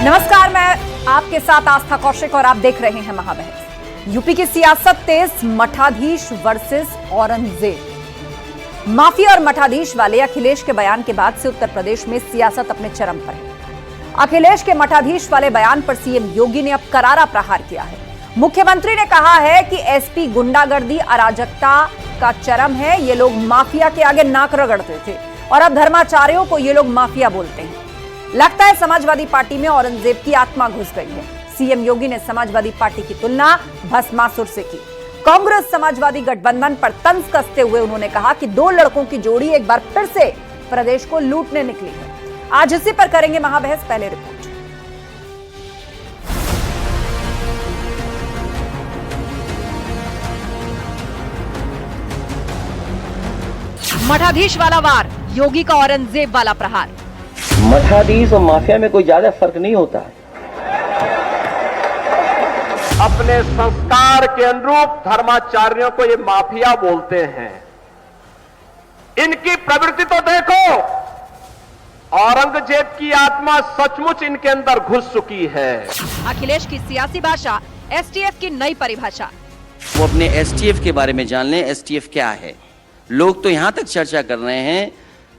नमस्कार, मैं आपके साथ आस्था कौशिक और आप देख रहे हैं महाबहस। यूपी की सियासत तेज, मठाधीश वर्सेस औरंगजेब। माफिया और मठाधीश वाले अखिलेश के बयान के बाद से उत्तर प्रदेश में सियासत अपने चरम पर है। अखिलेश के मठाधीश वाले बयान पर सीएम योगी ने अब करारा प्रहार किया है। मुख्यमंत्री ने कहा है कि एसपी गुंडागर्दी अराजकता का चरम है। ये लोग माफिया के आगे नाक रगड़ते थे और अब धर्माचार्यों को ये लोग माफिया बोलते हैं। लगता है समाजवादी पार्टी में औरंगजेब की आत्मा घुस गई है। सीएम योगी ने समाजवादी पार्टी की तुलना भस्मासुर से की। कांग्रेस समाजवादी गठबंधन पर तंज कसते हुए उन्होंने कहा कि दो लड़कों की जोड़ी एक बार फिर से प्रदेश को लूटने निकली है। आज इसी पर करेंगे महाबहस। पहले रिपोर्ट। मठाधीश वाला वार, योगी का औरंगजेब वाला प्रहार। मठाधीश और माफिया में कोई ज्यादा फर्क नहीं होता है। अपने संस्कार के अनुरूप धर्माचार्यों को ये माफिया बोलते हैं। इनकी प्रवृत्ति तो देखो, औरंगजेब की आत्मा सचमुच इनके अंदर घुस चुकी है। अखिलेश की सियासी भाषा, एसटीएफ की नई परिभाषा। वो अपने एसटीएफ के बारे में जान लें। एसटीएफ क्या है? लोग तो यहां तक चर्चा कर रहे हैं,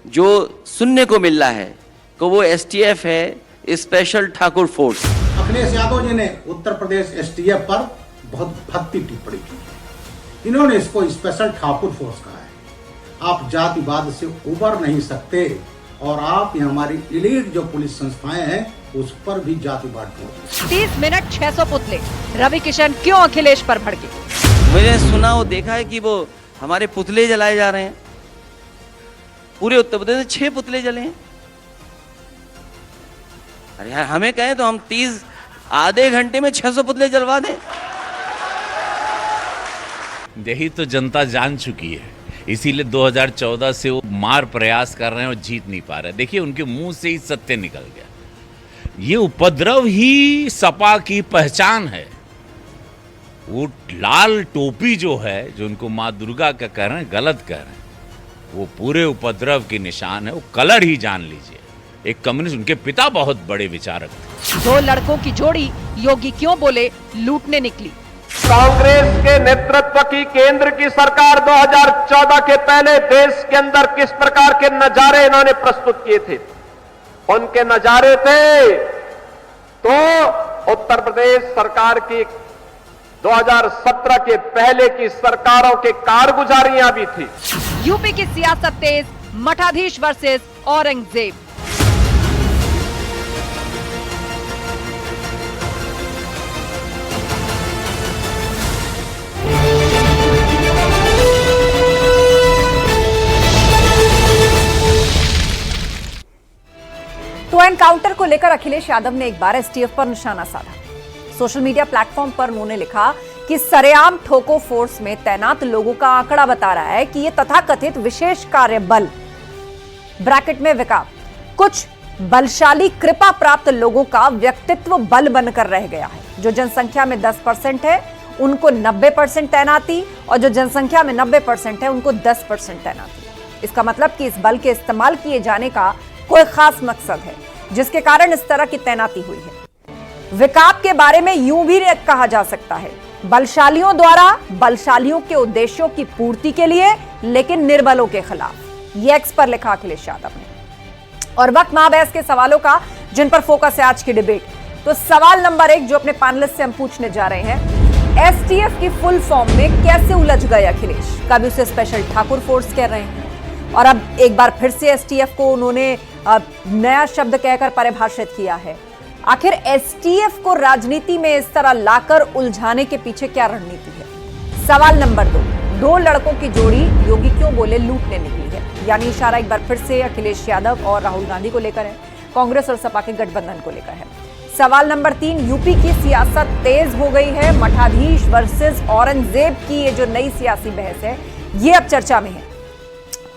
जो सुनने को मिल रहा है कि वो एसटीएफ है, स्पेशल ठाकुर फोर्स। अखिलेश यादव जी ने उत्तर प्रदेश एसटीएफ पर बहुत भक्ति टिप्पणी की। इन्होंने इसको स्पेशल ठाकुर फोर्स कहा है। आप जातिवाद से उबर नहीं सकते और आप ये हमारी इलीट जो पुलिस संस्थाएं हैं उस पर भी जातिवाद को। 30 मिनट 600 पुतले। रवि किशन क्यों अखिलेश पर भड़के? मैंने सुना वो देखा है कि वो हमारे पुतले जलाए जा रहे हैं। पूरे उत्तर प्रदेश में 6 पुतले जले हैं। अरे यार, हमें कहें तो हम 30 आधे घंटे में 600 पुतले जलवा दें। यही तो जनता जान चुकी है, इसीलिए 2014 से वो मार प्रयास कर रहे हैं और जीत नहीं पा रहे। देखिए, उनके मुंह से ही सत्य निकल गया। ये उपद्रव ही सपा की पहचान है। वो लाल टोपी जो है, जो उनको माँ दुर्गा का कह रहे हैं, गलत कह रहे हैं, वो पूरे उपद्रव की निशान है। वो कलर ही जान लीजिए। एक कम्युनिस्ट, उनके पिता बहुत बड़े विचारक थे। दो लड़कों की जोड़ी, योगी क्यों बोले लूटने निकली? कांग्रेस के नेतृत्व की केंद्र की सरकार 2014 के पहले देश के अंदर किस प्रकार के नजारे इन्होंने प्रस्तुत किए थे? उनके नजारे थे तो उत्तर प्रदेश सरकार की 2017 के पहले की सरकारों के कारगुजारियां भी थी। यूपी की सियासत तेज, मठाधीश वर्सेस औरंगजेब। तो एनकाउंटर को लेकर अखिलेश यादव ने एक बार एसटीएफ पर निशाना साधा। सोशल मीडिया प्लेटफॉर्म पर उन्होंने लिखा कि सरेआम ठोको फोर्स में तैनात लोगों का आंकड़ा बता रहा है कि ये तथाकथित विशेष कार्य बल ब्रैकेट में विकाप कुछ बलशाली कृपा प्राप्त लोगों का व्यक्तित्व बल बनकर रह गया है। जो जनसंख्या में 10% है उनको 90% तैनाती और जो जनसंख्या में 90% है उनको 10% तैनाती। इसका मतलब कि इस बल के इस्तेमाल किए जाने का कोई खास मकसद है, जिसके कारण इस तरह की तैनाती हुई है। विकाप के बारे में यूं भी कहा जा सकता है, बलशालियों द्वारा बलशालियों के उद्देश्यों की पूर्ति के लिए, लेकिन निर्बलों के खिलाफ। ये एक्स पर लिखा अखिलेश यादव ने। और वक्त महाबहस के सवालों का, जिन पर फोकस है आज की डिबेट। तो सवाल नंबर 1 जो अपने पैनलिस्ट से हम पूछने जा रहे हैं, एसटीएफ की फुल फॉर्म में कैसे उलझ गए अखिलेश? कभी उसे स्पेशल ठाकुर फोर्स कह रहे हैं और अब एक बार फिर से एसटीएफ को उन्होंने नया शब्द कहकर परिभाषित किया है। आखिर एसटीएफ को राजनीति में इस तरह लाकर उलझाने के पीछे क्या रणनीति है? सवाल नंबर 2, दो लड़कों की जोड़ी योगी क्यों बोले लूटने निकली है? यानी इशारा एक बार फिर से अखिलेश यादव और राहुल गांधी को लेकर है, कांग्रेस और सपा के गठबंधन को लेकर है। सवाल नंबर 3, यूपी की सियासत तेज हो गई है, मठाधीश वर्सेस औरंगजेब की ये जो नई सियासी बहस है ये अब चर्चा में है।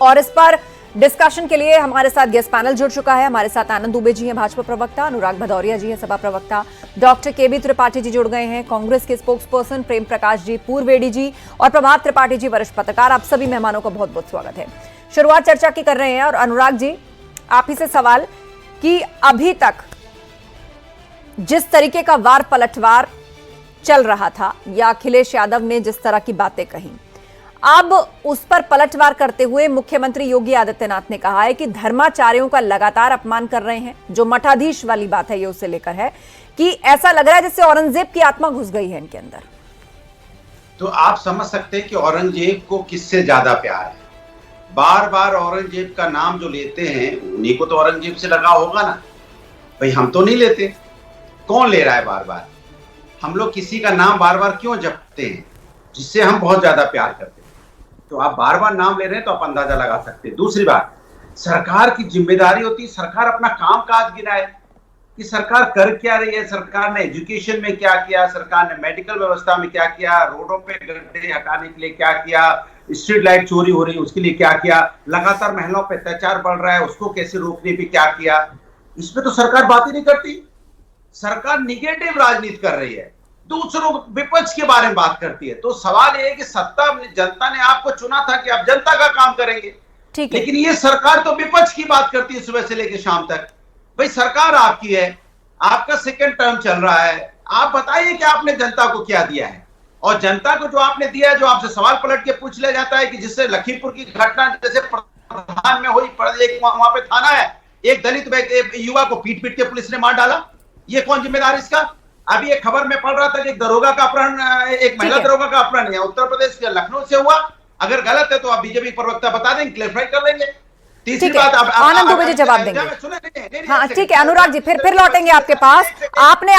और इस पर डिस्कशन के लिए हमारे साथ गेस्ट पैनल जुड़ चुका है। हमारे साथ आनंद दुबे जी हैं, भाजपा प्रवक्ता, अनुराग भदौरिया जी हैं, सपा प्रवक्ता, डॉक्टर केबी त्रिपाठी जी जुड़ गए हैं, कांग्रेस के स्पोक्स पर्सन प्रेम प्रकाश जी, पूर्वेडी जी और प्रभात त्रिपाठी जी, वरिष्ठ पत्रकार। आप सभी मेहमानों का बहुत बहुत स्वागत है। शुरुआत चर्चा की कर रहे हैं और अनुराग जी, आप ही से सवाल कि अभी तक जिस तरीके का वार पलटवार चल रहा था या अखिलेश यादव ने जिस तरह की बातें कही, अब उस पर पलटवार करते हुए मुख्यमंत्री योगी आदित्यनाथ ने कहा है कि धर्माचार्यों का लगातार अपमान कर रहे हैं। जो मठाधीश वाली बात है ये उससे लेकर है कि ऐसा लग रहा है जैसे औरंगजेब की आत्मा घुस गई है इनके अंदर। तो आप समझ सकते हैं कि औरंगजेब को किससे ज्यादा प्यार है। बार बार औरंगजेब का नाम जो लेते हैं उन्हीं को तो औरंगजेब से लगा होगा ना भाई, हम तो नहीं लेते। कौन ले रहा है बार बार? हम लोग किसी का नाम बार बार क्यों जपते हैं जिससे हम बहुत ज्यादा प्यार करते हैं? तो आप बार बार नाम ले रहे हैं तो आप अंदाजा लगा सकते हैं। दूसरी बात, सरकार की जिम्मेदारी होती है सरकार अपना काम काज गिनाए कि सरकार कर क्या रही है। सरकार ने एजुकेशन में क्या किया, सरकार ने मेडिकल व्यवस्था में क्या किया, रोडों पे गड्ढे हटाने के लिए क्या किया, स्ट्रीट लाइट चोरी हो रही है उसके लिए क्या किया, लगातार महिलाओं पे अत्याचार बढ़ रहा है उसको कैसे रोकने पे क्या किया। इसमें तो सरकार बात ही नहीं करती। सरकार निगेटिव राजनीति कर रही है, दूसरों विपक्ष के बारे में बात करती है। तो सवाल यह है कि जनता ने आपको चुना था कि आप जनता का काम करेंगे, ठीक है। लेकिन ये सरकार तो विपक्ष की बात करती है सुबह से लेकर शाम तक। भाई सरकार आपकी है, आपका सेकंड टर्म चल रहा है, आप बताइए कि आपने जनता को क्या दिया है। और जनता को जो आपने दिया है, जो आपसे सवाल पलट के पूछ लिया जाता है कि जिससे लखीमपुर की घटना जैसे प्रधान में हुई, वहां पे थाना है, एक दलित युवा को पीट पीट के पुलिस ने मार डाला, ये कौन जिम्मेदार इसका? अभी एक खबर में पढ़ रहा था कि एक दरोगा का अपहरण, एक महिला दरोगा का अपहरण है उत्तर प्रदेश के लखनऊ से हुआ। अगर गलत है तो आप बीजेपी प्रवक्ता बता देंगे, क्लैरिफाई कर लेंगे। तीसरी बात, आनंद दुबे जी जवाब देंगे। हाँ ठीक है, अनुराग जी फिर लौटेंगे आपके पास। आपने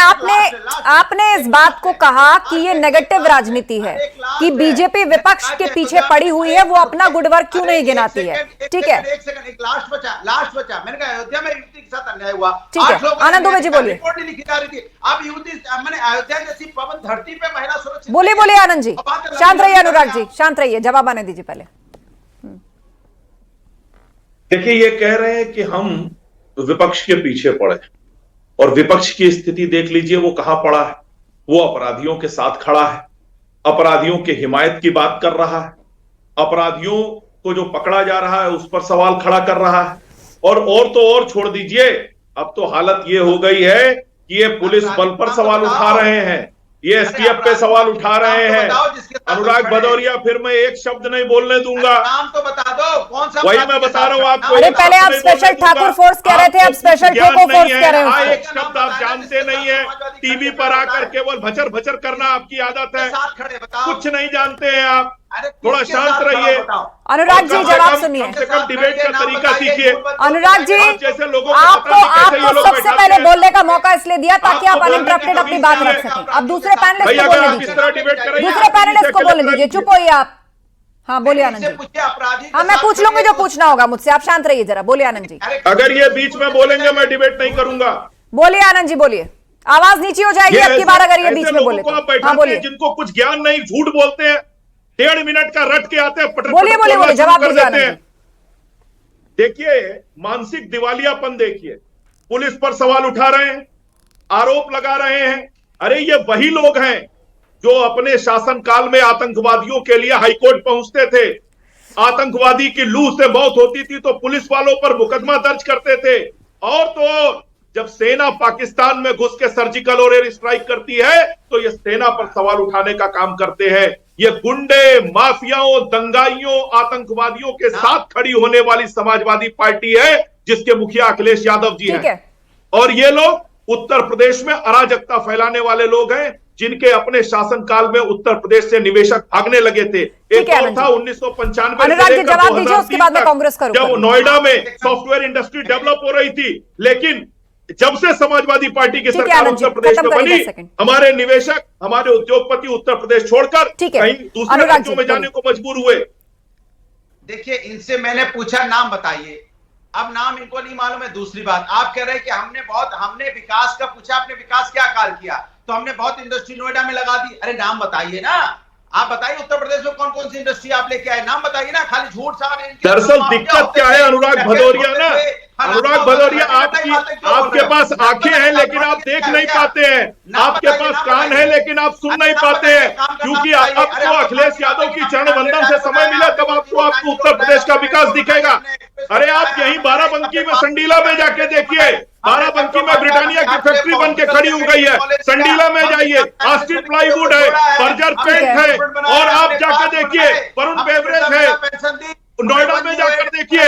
इस बात को कहा कि ये नेगेटिव राजनीति है कि बीजेपी विपक्ष के पीछे पड़ी हुई है, वो अपना गुड वर्क क्यों नहीं गिनाती है। ठीक है, एक सेकंड, एक लास्ट बचा। मैंने कहा अयोध्या में युवती के साथ अन्याय हुआ, ठीक है। आनंद दुबे जी बोलिए। रिपोर्ट नहीं लिखी जा रही थी, अब युवती मैंने अयोध्या जैसी पवन धरती पे महिला सुरक्षित। बोलिए आनंद जी, शांत रहिए। अनुराग जी शांत रहिए, जवाब आने दीजिए पहले। देखिए, ये कह रहे हैं कि हम विपक्ष के पीछे पड़े, और विपक्ष की स्थिति देख लीजिए वो कहां पड़ा है। वो अपराधियों के साथ खड़ा है, अपराधियों के हिमायत की बात कर रहा है, अपराधियों को जो पकड़ा जा रहा है उस पर सवाल खड़ा कर रहा है। और तो और छोड़ दीजिए, अब तो हालत ये हो गई है कि ये पुलिस बल पर सवाल उठा रहे हैं, ये एसटीएफ पे सवाल उठा रहे हैं। अनुराग भदौरिया, फिर मैं एक शब्द नहीं बोलने दूंगा। नाम तो बता दो, कौन सा? वही मैं बता रहा हूँ आपको। अरे पहले आप स्पेशल ठाकुर फोर्स कह रहे थे, अब स्पेशल ठोको फोर्स कह रहे हो। एक शब्द आप जानते नहीं है, टीवी पर आकर केवल भचर भचर करना आपकी आदत है, कुछ नहीं जानते हैं आप। थोड़ा शांत रहिए। अनुराग जी जवाब सुनिए। कम से कम डिबेट का तरीका सीखिए। अनुराग जी, जैसे लोगों आपको सबसे पहले बोलने का मौका इसलिए दिया ताकि आप अनइंटरप्टेड अपनी बात रख सकें। अब दूसरे पैनलिस्ट को बोलने दीजिए, दूसरे पैनलिस्ट को बोलने दीजिए। चुप होइए आप। हाँ बोलिए आनंद जी। हाँ मैं पूछ लूंगी जो पूछना होगा मुझसे, आप शांत रहिए जरा। बोलिए आनंद जी। अगर ये बीच में बोलेंगे मैं डिबेट नहीं करूंगा। बोलिए आनंद जी, बोलिए। आवाज नीचे हो जाएगी अब की बार अगर ये बीच में बोले तो। हाँ बोलिए। जिनको कुछ ज्ञान नहीं, झूठ बोलते हैं, 1.5 मिनट का रट के आते हैं, बोलिए जवाब दीजिए। देखिए, मानसिक दिवालियापन देखिए, पुलिस पर सवाल उठा रहे हैं, आरोप लगा रहे हैं। अरे ये वही लोग हैं जो अपने शासनकाल में आतंकवादियों के लिए हाईकोर्ट पहुंचते थे। आतंकवादी की लू से मौत होती थी तो पुलिस वालों पर मुकदमा दर्ज करते थे। और तो जब सेना पाकिस्तान में घुस के सर्जिकल और एयर स्ट्राइक करती है तो ये सेना पर सवाल उठाने का काम करते हैं। ये गुंडे, माफियाओं, दंगाइयों, आतंकवादियों के साथ खड़ी होने वाली समाजवादी पार्टी है जिसके मुखिया अखिलेश यादव जी हैं। और ये लोग उत्तर प्रदेश में अराजकता फैलाने वाले लोग हैं जिनके अपने शासनकाल में उत्तर प्रदेश से निवेशक भागने लगे थे। एक और था 1995 जब नोएडा में सॉफ्टवेयर इंडस्ट्री डेवलप हो रही थी, लेकिन जब से समाजवादी पार्टी की सरकार उत्तर प्रदेश में बनी, हमारे निवेशक, हमारे उद्योगपति उत्तर प्रदेश छोड़कर कहीं दूसरे राज्यों में जाने को मजबूर हुए। देखिए, इनसे मैंने पूछा नाम बताइए, अब नाम इनको नहीं मालूम है। दूसरी बात, आप कह रहे हैं कि हमने विकास का पूछा, आपने विकास क्या कार्य किया, तो हमने बहुत इंडस्ट्री नोएडा में लगा दी। अरे नाम बताइए ना, आप बताइए उत्तर प्रदेश में कौन कौन सी इंडस्ट्री आप लेके आए, नाम बताइए ना, खाली झूठ सारे। दरअसल दिक्कत क्या है अनुराग भदौरिया ना, अनुराग भदौरिया, आपके पास आंखें हैं लेकिन आप देख नहीं पाते हैं, आपके पास कान है लेकिन आप सुन नहीं पाते हैं, क्योंकि आपको अखिलेश यादव की चरण वंदन से समय मिला तब आपको उत्तर प्रदेश का विकास दिखेगा। अरे आप यहीं बाराबंकी में संडीला में जाके देखिए, बाराबंकी में ब्रिटानिया की फैक्ट्री बन के खड़ी हो गई है, संडीला में जाइए आस्टिन प्लाईवुड है, बर्जर पेंट है, और आप जाकर देखिए वरुण बेवरेज है, नोएडा में जाकर देखिए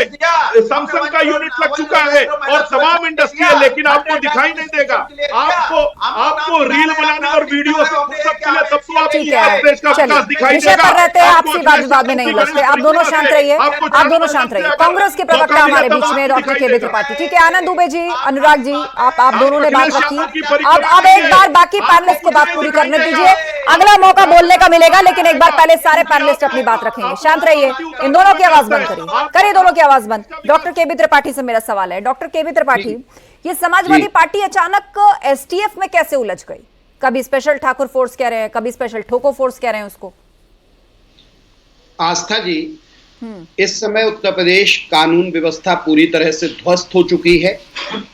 सैमसंग का यूनिट लग चुका है और तमाम इंडस्ट्री है, लेकिन आपको दिखाई नहीं देगा। आपको रील बनाने और वीडियो सब के लिए तब तो आप देश का विकास दिखाई देगा। रहते हैं आपसी बात विवाद में नहीं लगते। आप दोनों शांत रहिए, आप दोनों शांत रहिए। कांग्रेस के प्रवक्ता हमारे बीच में डॉक्टर केबी त्रिपाठी। ठीक है, आनंद दुबे जी, अनुराग जी, आप दोनों ने बात रखी। अब एक बार बाकी पैनलिस्ट को बात पूरी करने दीजिए, अगला मौका बोलने का मिलेगा, लेकिन एक बार पहले सारे पैनलिस्ट अपनी बात रखेंगे। शांत रहिए, इन दोनों की आवाज बंद करिए दोनों की आवाज बंद। डॉक्टर केबी त्रिपाठी से मेरा सवाल है। डॉक्टर केबी त्रिपाठी, ये समाजवादी पार्टी अचानक एसटीएफ में कैसे उलझ गई? कभी स्पेशल ठाकुर फोर्स कह रहे हैं, कभी स्पेशल ठोको फोर्स कह रहे हैं उसको। आस्था जी, इस समय उत्तर प्रदेश कानून व्यवस्था पूरी तरह से ध्वस्त हो चुकी है।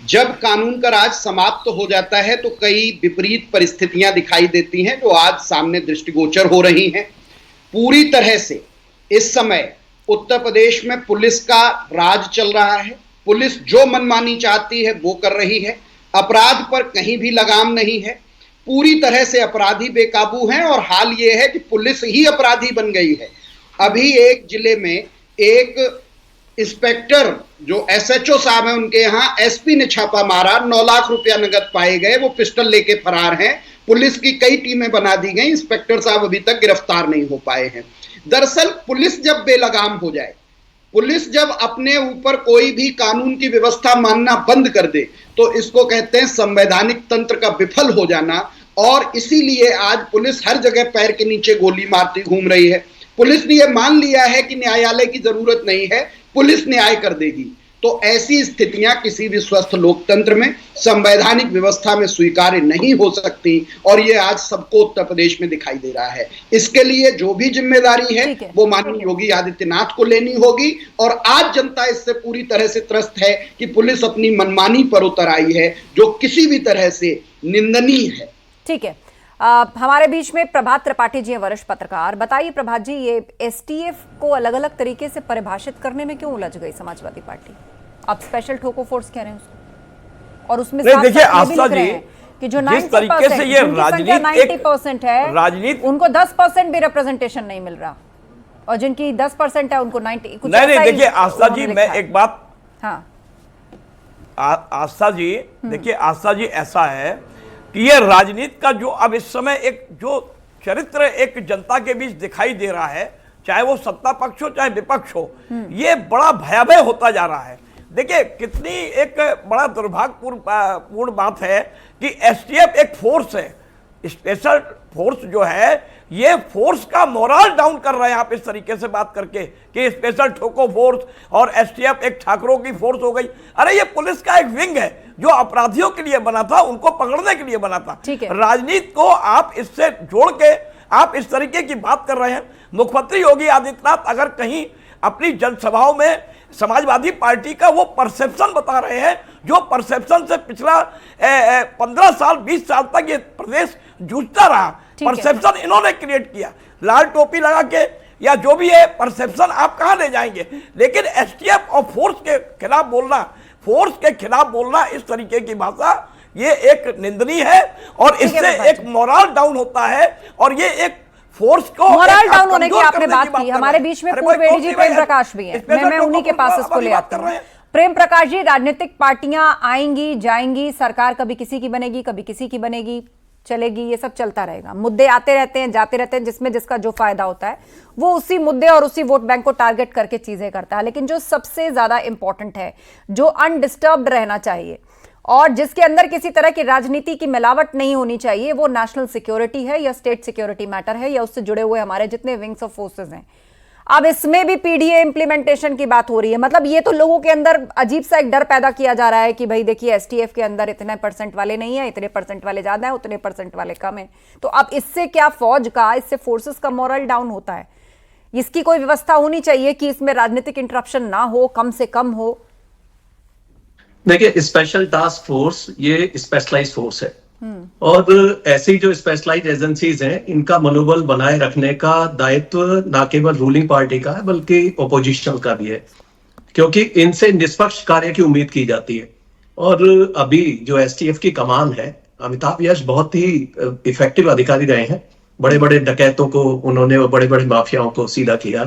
जब कानून का राज समाप्त हो जाता है तो कई विपरीत परिस्थितियां दिखाई देती हैं जो आज सामने दृष्टिगोचर हो रही हैं। पूरी तरह से इस समय उत्तर प्रदेश में पुलिस का राज चल रहा है। पुलिस जो मनमानी चाहती है वो कर रही है। अपराध पर कहीं भी लगाम नहीं है। पूरी तरह से अपराधी बेकाबू हैं और हाल ये है कि पुलिस ही अपराधी बन गई है। अभी एक जिले में एक इंस्पेक्टर जो एसएचओ साहब हैं, उनके यहाँ एसपी ने छापा मारा, 9 लाख रुपया नगद पाए गए, वो पिस्टल लेके फरार हैं। पुलिस की कई टीमें बना दी गई, इंस्पेक्टर साहब अभी तक गिरफ्तार नहीं हो पाए हैं। दरअसल पुलिस जब बेलगाम हो जाए, पुलिस जब अपने ऊपर कोई भी कानून की व्यवस्था मानना बंद कर दे, तो इसको कहते हैं संवैधानिक तंत्र का विफल हो जाना। और इसीलिए आज पुलिस हर जगह पैर के नीचे गोली मारती घूम रही है। पुलिस ने यह मान लिया है कि न्यायालय की जरूरत नहीं है, पुलिस न्याय कर देगी। तो ऐसी स्थितियां किसी भी स्वस्थ लोकतंत्र में, संवैधानिक व्यवस्था में स्वीकार्य नहीं हो सकती, और ये आज सबको उत्तर प्रदेश में दिखाई दे रहा है। इसके लिए जो भी जिम्मेदारी है वो माननीय योगी आदित्यनाथ को लेनी होगी। और आज जनता इससे पूरी तरह से त्रस्त है कि पुलिस अपनी मनमानी पर उतर आई है, जो किसी भी तरह से निंदनीय है। ठीक है, हमारे बीच में प्रभात त्रिपाठी जी हैं, वरिष्ठ पत्रकार। बताइए प्रभात जी, ये एसटीएफ को अलग अलग तरीके से परिभाषित करने में क्यों उलझ गई समाजवादी पार्टी? आप स्पेशल ठोको फोर्स कह रहे हैं उसको, और उसमें देखिए आस्था जी, कि जो जिस तरीके से ये 90% है, राजनीति उनको 10% भी रिप्रेजेंटेशन नहीं मिल रहा, और जिनकी 10% है उनको 90 कुछ। नहीं, देखिए आस्था जी, मैं एक बात, हाँ आस्था जी, देखिए आस्था जी, ऐसा है कि ये राजनीति का जो अब इस समय एक जो चरित्र एक जनता के बीच दिखाई दे रहा है, चाहे वो सत्ता पक्ष हो चाहे विपक्ष हो, ये बड़ा भयावह होता जा रहा है। देखिए कितनी एक बड़ा दुर्भाग्यपूर्ण बात है कि एसटीएफ एक फोर्स है, स्पेशल फोर्स जो है, ये फोर्स का मोरल डाउन कर रहे हैं आप इस तरीके से बात करके कि स्पेशल ठोको फोर्स और एसटीएफ एक ठाकरों की फोर्स हो गई। अरे ये पुलिस का एक विंग है जो अपराधियों के लिए बना था, उनको पकड़ने के लिए बना था। राजनीति को आप इससे जोड़ के आप इस तरीके की बात कर रहे हैं। मुख्यमंत्री योगी आदित्यनाथ अगर कहीं अपनी जनसभाओं में समाजवादी पार्टी का वो परसेप्शन बता रहे हैं, जो परसेप्शन से पिछला 15 साल 20 साल तक ये प्रदेश जूझता रहा, परसेप्शन इन्होंने क्रिएट किया, लाल टोपी लगा के, या जो भी है परसेप्शन आप कहां ले जाएंगे। लेकिन एसटीएफ और फोर्स के खिलाफ बोलना, इस तरीके की भाषा, ये एक निंदनीय है, और इससे एक मोरल डाउन होता है, और ये एक फोर्स को मोरल डाउन होने की आपने बात की। हमारे बीच में पूर्व एडीजी प्रेम प्रकाश भी है, मैं उन्हीं के पास इसको ले आती हूँ। प्रेम प्रकाश जी, राजनीतिक पार्टियां आएंगी जाएंगी, सरकार कभी किसी की बनेगी कभी किसी की बनेगी, चलेगी, ये सब चलता रहेगा। मुद्दे आते रहते हैं जाते रहते हैं, जिसमें जिसका जो फायदा होता है वो उसी मुद्दे और उसी वोट बैंक को टारगेट करके चीजें करता है। लेकिन जो सबसे ज्यादा इंपॉर्टेंट है, जो अनडिस्टर्ब्ड रहना चाहिए और जिसके अंदर किसी तरह की राजनीति की मिलावट नहीं होनी चाहिए, वो नेशनल सिक्योरिटी है या स्टेट सिक्योरिटी मैटर है, या उससे जुड़े हुए हमारे जितने विंग्स ऑफ फोर्सेस हैं। अब इसमें भी पीडीए इंप्लीमेंटेशन की बात हो रही है। मतलब ये तो लोगों के अंदर अजीब सा एक डर पैदा किया जा रहा है कि भाई देखिए एसटीएफ के अंदर इतने % वाले नहीं है, इतने % वाले ज्यादा है, उतने % वाले कम है। तो अब इससे क्या फौज का, इससे फोर्सेस का मोरल डाउन होता है। इसकी कोई व्यवस्था होनी चाहिए कि इसमें राजनीतिक इंटरप्शन ना हो, कम से कम हो। देखिए स्पेशल टास्क फोर्स ये स्पेशलाइज्ड फोर्स है, और ऐसी जो स्पेशलाइज्ड एजेंसीज हैं, इनका मनोबल बनाए रखने का दायित्व ना केवल रूलिंग पार्टी का है बल्कि ओपोजिशन का भी है, क्योंकि इनसे निष्पक्ष कार्य की उम्मीद की जाती है। और अभी जो एसटीएफ की कमान है, अमिताभ यश बहुत ही इफेक्टिव अधिकारी रहे हैं। बड़े बड़े डकैतों को उन्होंने, बड़े बड़े माफियाओं को सीधा किया।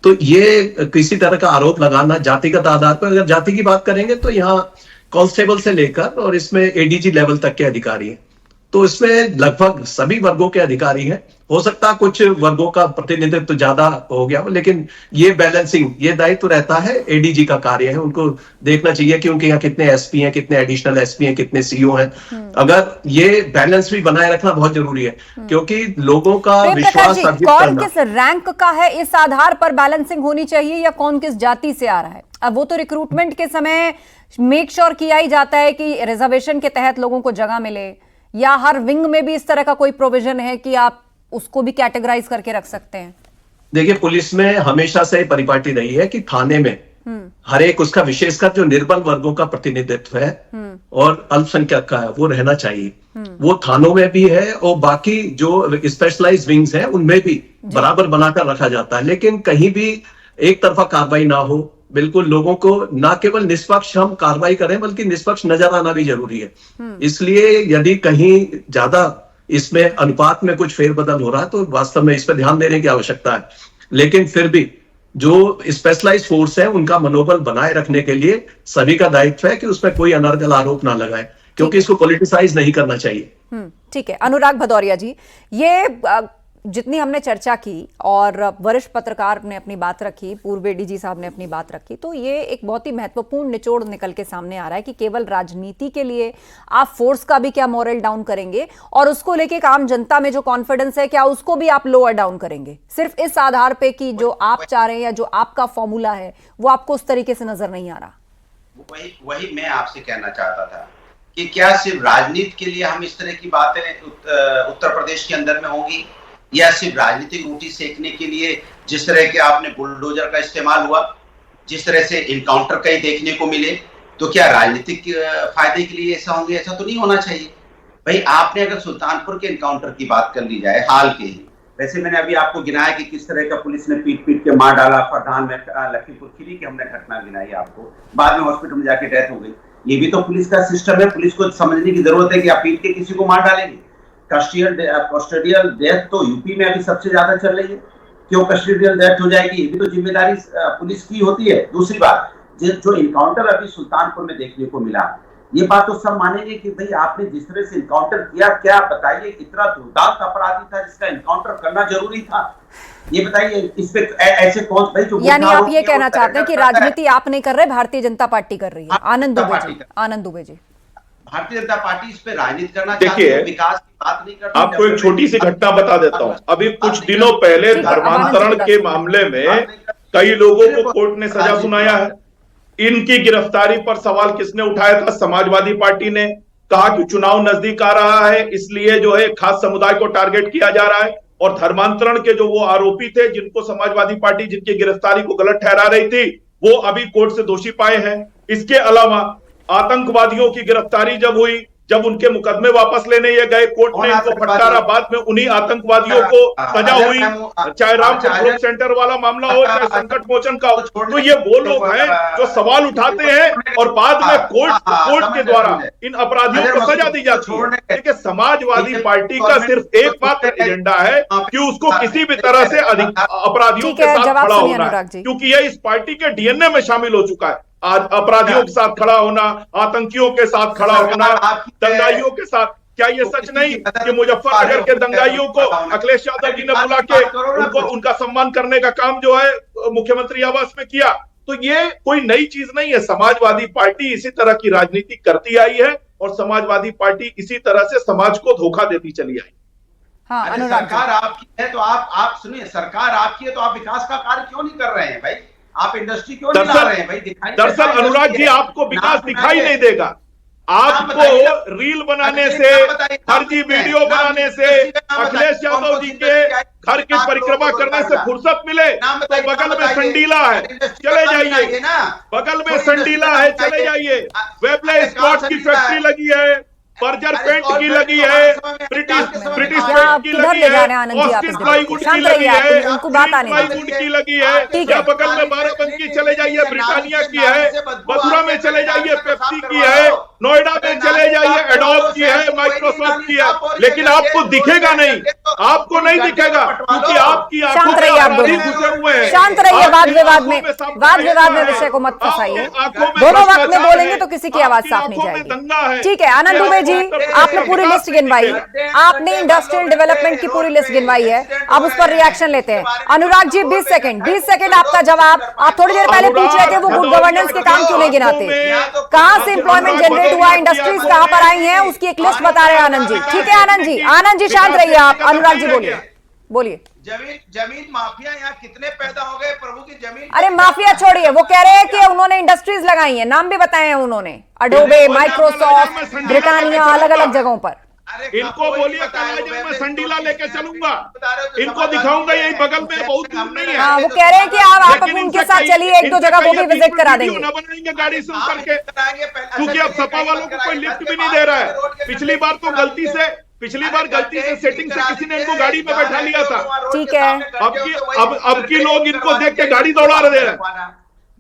तो ये किसी तरह का आरोप लगाना जातिगत आधार पर, अगर जाति की बात करेंगे तो यहाँ कांस्टेबल से लेकर और इसमें एडीजी लेवल तक के अधिकारी हैं, तो इसमें लगभग सभी वर्गों के अधिकारी हैं। हो सकता है कुछ वर्गों का प्रतिनिधित्व तो ज्यादा हो गया, लेकिन ये बैलेंसिंग, ये दायित्व रहता है, एडीजी का कार्य है। उनको देखना चाहिए कि उनके यहाँ कितने एसपी हैं, कितने एडिशनल एसपी हैं, कितने सीओ हैं। अगर ये बैलेंस भी बनाए रखना बहुत जरूरी है, क्योंकि लोगों का विश्वास अर्जित कौन करना। किस रैंक का है, इस आधार पर बैलेंसिंग होनी चाहिए, या कौन किस जाति से आ रहा है? अब वो तो रिक्रूटमेंट के समय मेक श्योर किया ही जाता है कि रिजर्वेशन के तहत लोगों को जगह मिले, या हर विंग में भी इस तरह का कोई प्रोविजन है कि आप उसको भी कैटेगराइज करके रख सकते हैं? देखिए, पुलिस में हमेशा से परिपाटी रही है कि थाने में हर एक उसका, विशेषकर जो निर्बल वर्गों का प्रतिनिधित्व है और अल्पसंख्यक का है, वो रहना चाहिए। वो थानों में भी है और बाकी जो स्पेशलाइज्ड विंग्स हैं उनमें भी बराबर बनाकर रखा जाता है। लेकिन कहीं भी एक तरफा कार्रवाई ना हो, बिल्कुल लोगों को ना केवल निष्पक्ष हम कार्रवाई करें बल्कि निष्पक्ष नजर आना भी जरूरी है। इसलिए यदि कहीं ज्यादा इसमें अनुपात में कुछ फेरबदल हो रहा है तो वास्तव में इस पर ध्यान देने की आवश्यकता है। लेकिन फिर भी जो स्पेशलाइज्ड फोर्स है उनका मनोबल बनाए रखने के लिए सभी का दायित्व है कि उसमें कोई अनर्गल आरोप ना लगाए, क्योंकि इसको पॉलिटिसाइज नहीं करना चाहिए। ठीक है, अनुराग भदौरिया जी, ये जितनी हमने चर्चा की और वरिष्ठ पत्रकार ने अपनी बात रखी, पूर्व एडीजी साहब ने अपनी बात रखी, तो ये एक बहुत ही महत्वपूर्ण निचोड़ निकल के सामने आ रहा है कि केवल राजनीति के लिए आप फोर्स का भी क्या मोरल डाउन करेंगे, और उसको लेके एक आम जनता में जो कॉन्फिडेंस है क्या उसको भी आप लोअर डाउन करेंगे, सिर्फ इस आधार पे कि जो आप चाह रहे हैं या जो आपका फॉर्मूला है वो आपको उस तरीके से नजर नहीं आ रहा? वही मैं आपसे कहना चाहता था कि क्या सिर्फ राजनीति के लिए हम इस तरह की बातें उत्तर प्रदेश के अंदर में होंगी, या सिर्फ राजनीतिक रोटी सेकने के लिए जिस तरह के आपने बुलडोजर का इस्तेमाल हुआ, जिस तरह से इनकाउंटर कहीं देखने को मिले, तो क्या राजनीतिक फायदे के लिए ऐसा होंगे? ऐसा तो नहीं होना चाहिए भाई। आपने अगर सुल्तानपुर के इनकाउंटर की बात कर ली जाए, हाल के ही, वैसे मैंने अभी आपको गिनाया कि किस तरह का पुलिस ने पीट के मार डाला फरहान में, लखीमपुर खीरी की हमने घटना गिनाई आपको, बाद में हॉस्पिटल में जाके डेथ हो गई। ये भी तो पुलिस का सिस्टम है, पुलिस को समझने की जरूरत है कि आप पीट के किसी को मार डालेंगे। कस्टोडियल डेथ तो यूपी में अभी सबसे ज्यादा चल रही है, क्यों कस्टोडियल डेथ हो जाएगी? ये भी तो जिम्मेदारी पुलिस की होती है। दूसरी बात, जो इनकाउंटर अभी सुल्तानपुर में देखने को मिला, ये बात तो सब मानेंगे कि भाई आपने जिस तरह से इनकाउंटर किया, क्या बताइए इतना दुर्दांत अपराधी था जिसका इनकाउंटर करना जरूरी था? ये बताइए, इस पे ऐसे कौन भाई जो, यानी आप ये कहना चाहते हैं कि राजनीति आप नहीं कर रहे, भारतीय जनता पार्टी कर रही है? आनंद दुबे जी, भारतीय जनता पार्टी इस पे राजनीति करना चाहती है, विकास की बात नहीं करती। आपको एक छोटी सी घटना बता देता हूं। अभी कुछ दिनों पहले धर्मांतरण के मामले में कई लोगों को कोर्ट ने सजा सुनाया है। इनकी गिरफ्तारी पर सवाल किसने उठाया था? समाजवादी पार्टी ने कहा कि चुनाव नजदीक आ रहा है, इसलिए जो है खास समुदाय को टारगेट किया जा रहा है। और धर्मांतरण के जो वो आरोपी थे जिनको समाजवादी पार्टी जिनकी गिरफ्तारी को गलत ठहरा रही थी, वो अभी कोर्ट से दोषी पाए हैं। इसके अलावा आतंकवादियों की गिरफ्तारी जब हुई, जब उनके मुकदमे वापस लेने ये गए, कोर्ट ने इनको फटकारा, बाद में उन्हीं आतंकवादियों को सजा हुई। चाहे रामपुर ग्रुप सेंटर वाला मामला हो, चाहे संकट मोचन का हो, तो ये वो लोग हैं जो सवाल उठाते हैं और बाद में कोर्ट के द्वारा इन अपराधियों को सजा दी जाती है। देखिए, समाजवादी पार्टी का सिर्फ एक मात्र एजेंडा है कि उसको किसी भी तरह से अपराधियों के साथ खड़ा होना है, क्योंकि ये इस पार्टी के डीएनए में शामिल हो चुका है। आज अपराधियों के साथ खड़ा होना, आतंकियों के साथ खड़ा होना, दंगाइयों के साथ। क्या ये सच नहीं कि मुजफ्फरनगर के दंगाइयों को अखिलेश यादव जी ने बुला के उनका सम्मान करने का काम जो है मुख्यमंत्री आवास में किया? तो ये कोई नई चीज नहीं है। समाजवादी पार्टी इसी तरह की राजनीति करती आई है और समाजवादी पार्टी इसी तरह से समाज को धोखा देती चली आई। हाँ, सरकार आपकी है तो आप सुनिए, सरकार आपकी है तो आप विकास का कार्य क्यों नहीं कर रहे हैं भाई? आप इंडस्ट्री क्यों नहीं ला रहे हैं भाई? दरअसल अनुराग जी, आपको विकास दिखाई नहीं देगा। आपको रील बनाने से, फर्जी वीडियो बनाने से, अखिलेश यादव जी के घर की परिक्रमा करने से फुर्सत मिले तो बगल में संडीला है, चले जाइए। बगल में संडीला है, चले जाइए। वेबले स्क्वाड की फैक्ट्री लगी है, बर्जर पेंट की लगी है, ब्रिटिश पेंट की लगी है, ऑस्टिन प्लाईवुड की लगी है, प्लाईवुड की लगी है, या बगल में बाराबंकी चले जाइए ब्रिटानिया की है, मथुरा में चले जाइए पेप्सी की है, नोएडा में चले जाइए एडोब की है, माइक्रोसॉफ्ट की है, लेकिन आपको दिखेगा नहीं, आपको नहीं दिखेगा, क्योंकि आपकी शांत रहिए आप दोनों, शांत रहिए। वाद विवाद में विषय को मत फंसाइए। दोनों वक्त में बोलेंगे तो किसी की आवाज साफ नहीं जाएगी। ठीक है आनंद दुबे जी, आपने पूरी लिस्ट गिनवाई, आपने इंडस्ट्रियल डेवलपमेंट की पूरी लिस्ट गिनवाई है, अब उस पर रिएक्शन लेते हैं। अनुराग जी 20 सेकंड आपका जवाब। आप थोड़ी देर पहले पूछ रहे थे वो गुड गवर्नेंस के काम क्यों नहीं गिनाते, कहां से इंप्लॉयमेंट जनरेट हुआ, इंडस्ट्रीज कहां पर आई हैं, उसकी एक लिस्ट बता रहे हैं आनंद जी। ठीक है आनंद जी शांत रहिए आप। अनुराग जी बोलिए। जमीन माफिया यहाँ कितने पैदा हो गए प्रभु की जमीन। अरे माफिया छोड़िए, वो कह रहे हैं कि उन्होंने इंडस्ट्रीज लगाई हैं, नाम भी बताए हैं उन्होंने, अडोबे, माइक्रोसॉफ्ट, ब्रिटानिया, अलग अलग जगहों पर। इनको बोलिए कल मैं संडीला लेके चलूंगा, इनको दिखाऊंगा यही बगल में, बहुत दूर नहीं है। हाँ वो कह रहे हैं कि आप उनके साथ चलिए, एक दो जगह वो भी विजिट करा देंगे। बनाएंगे गाड़ी से उतर के, क्योंकि अब सपा वालों को कोई लिफ्ट भी नहीं दे रहा है। पिछली बार गलती से सेटिंग से किसी ने इनको गाड़ी में बैठा लिया था। ठीक है, अब की लोग इनको देख के गाड़ी दौड़ा रहे हैं।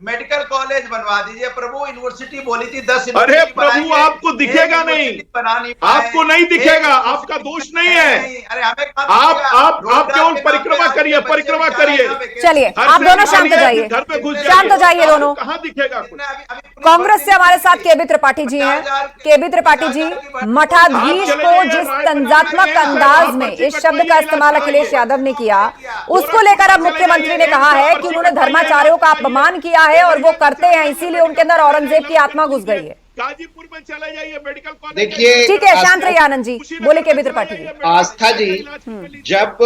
मेडिकल कॉलेज बनवा दीजिए प्रभु, यूनिवर्सिटी बोली थी 10। अरे प्रभु आपको दिखेगा नहीं, आपको नहीं दिखेगा, आपका दोष नहीं है। अरे हमें आप केवल परिक्रमा करिए। चलिए आप दोनों शांत हो जाइए, शांत हो जाइए दोनों। कहाँ दिखेगा? कांग्रेस से हमारे साथ केबी त्रिपाठी जी हैं। केबी त्रिपाठी जी, मठाधीश को जिस तंजात्मक अंदाज में इस शब्द का इस्तेमाल अखिलेश यादव ने किया, उसको लेकर अब मुख्यमंत्री ने कहा है कि उन्होंने धर्माचार्यों का अपमान किया है और वो करते हैं, इसीलिए उनके अंदर औरंगजेब की आत्मा घुस गई है। गाजीपुर में चले जाइए मेडिकल कॉलेज। देखिए ठीक है शांत रहिए आनंद जी, बोले केबी त्रिपाठी जी। आस्था जी, जब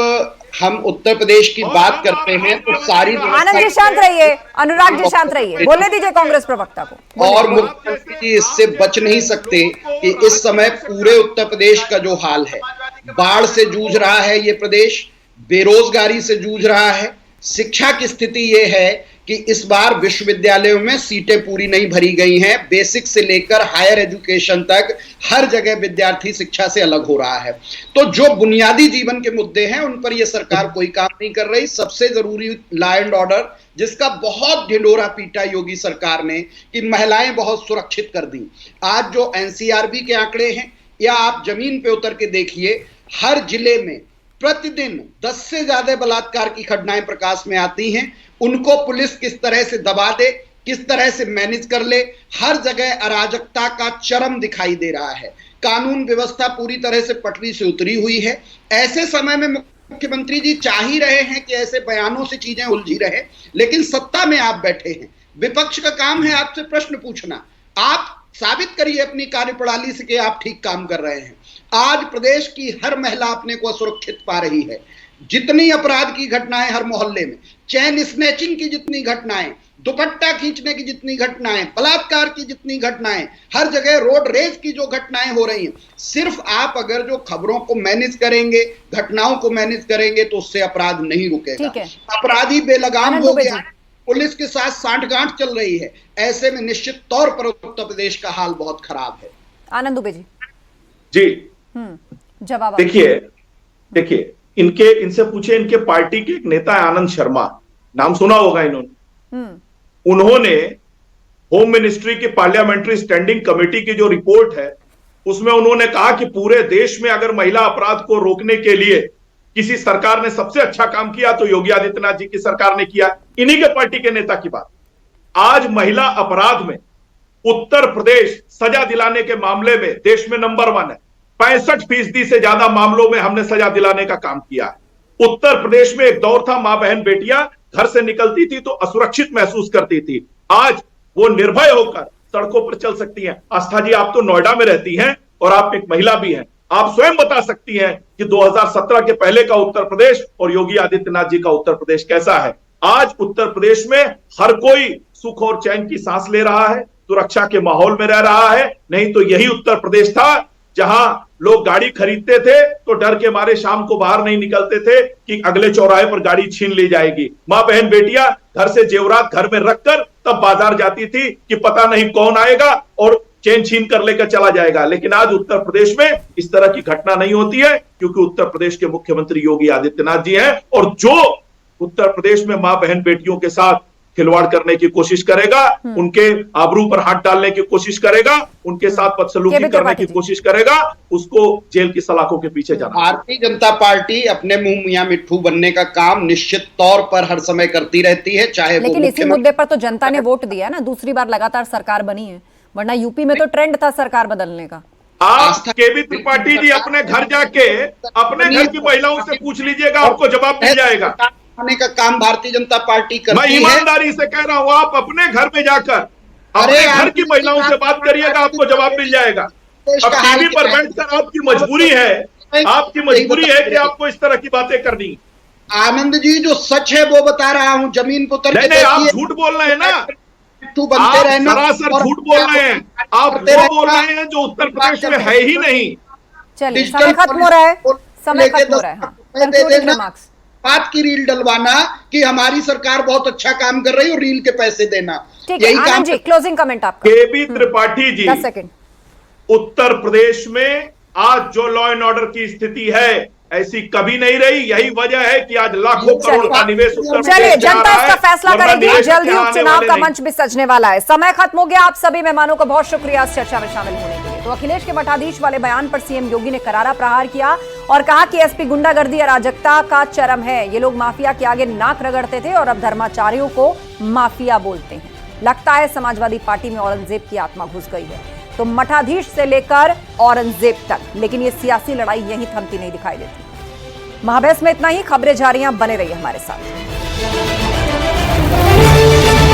हम उत्तर प्रदेश की बात करते हैं तो सारी आनंद जी शांत रहिए, अनुराग जी शांत रहिए, बोलने दीजिए कांग्रेस प्रवक्ता को। और मुख्यमंत्री जी इससे बच नहीं सकते कि इस समय पूरे उत्तर प्रदेश का जो हाल है, बाढ़ से जूझ रहा है ये प्रदेश, बेरोजगारी से जूझ रहा है, शिक्षा की स्थिति ये है कि इस बार विश्वविद्यालयों में सीटें पूरी नहीं भरी गई हैं। बेसिक से लेकर हायर एजुकेशन तक हर जगह विद्यार्थी शिक्षा से अलग हो रहा है। तो जो बुनियादी जीवन के मुद्दे हैं उन पर यह सरकार कोई काम नहीं कर रही। सबसे जरूरी लॉ एंड ऑर्डर, जिसका बहुत ढिंढोरा पीटा योगी सरकार ने कि महिलाएं बहुत सुरक्षित कर दी। आज जो एनसीआरबी के आंकड़े हैं या आप जमीन पे उतर के देखिए, हर जिले में प्रतिदिन 10 से ज्यादा बलात्कार की घटनाएं प्रकाश में आती हैं। उनको पुलिस किस तरह से दबा दे, किस तरह से मैनेज कर ले, हर जगह अराजकता का चरम दिखाई दे रहा है। कानून व्यवस्था पूरी तरह से पटरी से उतरी हुई है। ऐसे समय में मुख्यमंत्री जी चाह ही रहे हैं कि ऐसे बयानों से चीजें उलझी रहे, लेकिन सत्ता में आप बैठे हैं, विपक्ष का काम है आपसे प्रश्न पूछना। आप साबित करिए अपनी कार्यप्रणाली से कि आप ठीक काम कर रहे हैं। आज प्रदेश की हर महिला अपने को असुरक्षित पा रही है। जितनी अपराध की घटनाएं हर मोहल्ले में, चैन स्नैचिंग की जितनी घटनाएं, दुपट्टा खींचने की जितनी घटनाएं, बलात्कार की जितनी घटनाएं, हर जगह रोड रेज की जो घटनाएं हो रही हैं, सिर्फ आप अगर जो खबरों को मैनेज करेंगे, घटनाओं को मैनेज करेंगे तो उससे अपराध नहीं रुकेगा। अपराधी बेलगाम हो गया, पुलिस के साथ सांठगांठ चल रही है। ऐसे में निश्चित तौर पर उत्तर प्रदेश का हाल बहुत खराब है। आनंद दुबे जी जवाब देखिए इनसे पूछे, इनके पार्टी के एक नेता है आनंद शर्मा, नाम सुना होगा इन्होंने। उन्होंने होम मिनिस्ट्री की पार्लियामेंट्री स्टैंडिंग कमेटी की जो रिपोर्ट है उसमें उन्होंने कहा कि पूरे देश में अगर महिला अपराध को रोकने के लिए किसी सरकार ने सबसे अच्छा काम किया तो योगी आदित्यनाथ जी की सरकार ने किया। इन्हीं के पार्टी के नेता की बात। आज महिला अपराध में उत्तर प्रदेश सजा दिलाने के मामले में देश में नंबर 1 है। 65% से ज्यादा मामलों में हमने सजा दिलाने का काम किया है। उत्तर प्रदेश में एक दौर था, मां बहन बेटियां घर से निकलती थी तो असुरक्षित महसूस करती थी। आज वो निर्भय होकर सड़कों पर चल सकती हैं। आस्था जी, आप तो नोएडा में रहती हैं और आप एक महिला भी हैं, आप स्वयं बता सकती हैं कि 2017 के पहले का उत्तर प्रदेश और योगी आदित्यनाथ जी का उत्तर प्रदेश कैसा है। आज उत्तर प्रदेश में हर कोई सुख और चैन की सांस ले रहा है, सुरक्षा के माहौल में रह रहा है। नहीं तो यही उत्तर प्रदेश था जहां लोग गाड़ी खरीदते थे तो डर के मारे शाम को बाहर नहीं निकलते थे कि अगले चौराहे पर गाड़ी छीन ली जाएगी। मां बहन बेटियां घर से जेवरात घर में रखकर तब बाजार जाती थी कि पता नहीं कौन आएगा और चैन छीन कर लेकर चला जाएगा। लेकिन आज उत्तर प्रदेश में इस तरह की घटना नहीं होती है, क्योंकि उत्तर प्रदेश के मुख्यमंत्री योगी आदित्यनाथ जी हैं, और जो उत्तर प्रदेश में मां बहन बेटियों के साथ खिलवाड़ करने की कोशिश करेगा, उनके आबरू पर हाथ डालने की कोशिश करेगा, उनके साथ बदसलूकी करने की कोशिश करेगा, उसको जेल की सलाखों के पीछे जाना। भारतीय जनता पार्टी अपने मुंह मियां मिट्ठू बनने का काम निश्चित तौर पर हर समय करती रहती है, चाहे वो लेकिन इसी मुद्दे पर तो जनता ने वोट दिया ना, दूसरी बार लगातार सरकार बनी है, वरना यूपी में तो ट्रेंड था सरकार बदलने का। आप केबी त्रिपाठी जी अपने घर जाके अपने घर की महिलाओं से पूछ लीजिएगा, आपको जवाब मिल जाएगा। आने का काम भारतीय जनता पार्टी करती है। मैं ईमानदारी से कह रहा हूं, आप अपने घर में जाकर अपने घर की महिलाओं से बात करिएगा, आपको जवाब मिल जाएगा। अब टीवी पर बैठकर आपकी मजबूरी है कि आपको इस तरह की बातें करनी। आनंद जी, जो सच है वो बता रहा हूं, जमीन पर उतर के आप झूठ बोल रहे हैं ना, बनते रहना, सरासर झूठ बोल रहे हैं। आप वो बोल रहे हैं जो उत्तर प्रदेश में है ही नहीं। चलिए, समय खत्म हो रहा है, समय खत्म हो रहा है। हाँ, कंक्लूडिंग रिमार्क्स। बात की रील डलवाना कि हमारी सरकार बहुत अच्छा काम कर रही है और रील के पैसे देना, यही काम जी। क्लोजिंग कमेंट आपका। केबी त्रिपाठी जी, 10 सेकंड। उत्तर प्रदेश में आज जो लॉ एंड ऑर्डर की स्थिति है ऐसी कभी नहीं रही। यही वजह है कि आज लाखों करोड़ का निवेश उत्तर प्रदेश चलिए, जनता इसका फैसला करेगी। जल्द ही आने उपचुनाव वाले का नहीं। मंच भी सजने वाला है। समय खत्म हो गया। आप सभी मेहमानों को बहुत शुक्रिया इस चर्चा में शामिल होने के लिए। तो अखिलेश के मठाधीश वाले बयान पर सीएम योगी ने करारा प्रहार किया और कहा कि एसपी गुंडागर्दी अराजकता का चरम है। ये लोग माफिया के आगे नाक रगड़ते थे और अब धर्माचार्यों को माफिया बोलते हैं। लगता है समाजवादी पार्टी में औरंगजेब की आत्मा घुस गई है। तो मठाधीश से लेकर औरंगजेब तक, लेकिन ये सियासी लड़ाई यहीं थमती नहीं दिखाई देती। महाबैस में इतना ही। खबरें जारी हैं, बने रहिए हमारे साथ।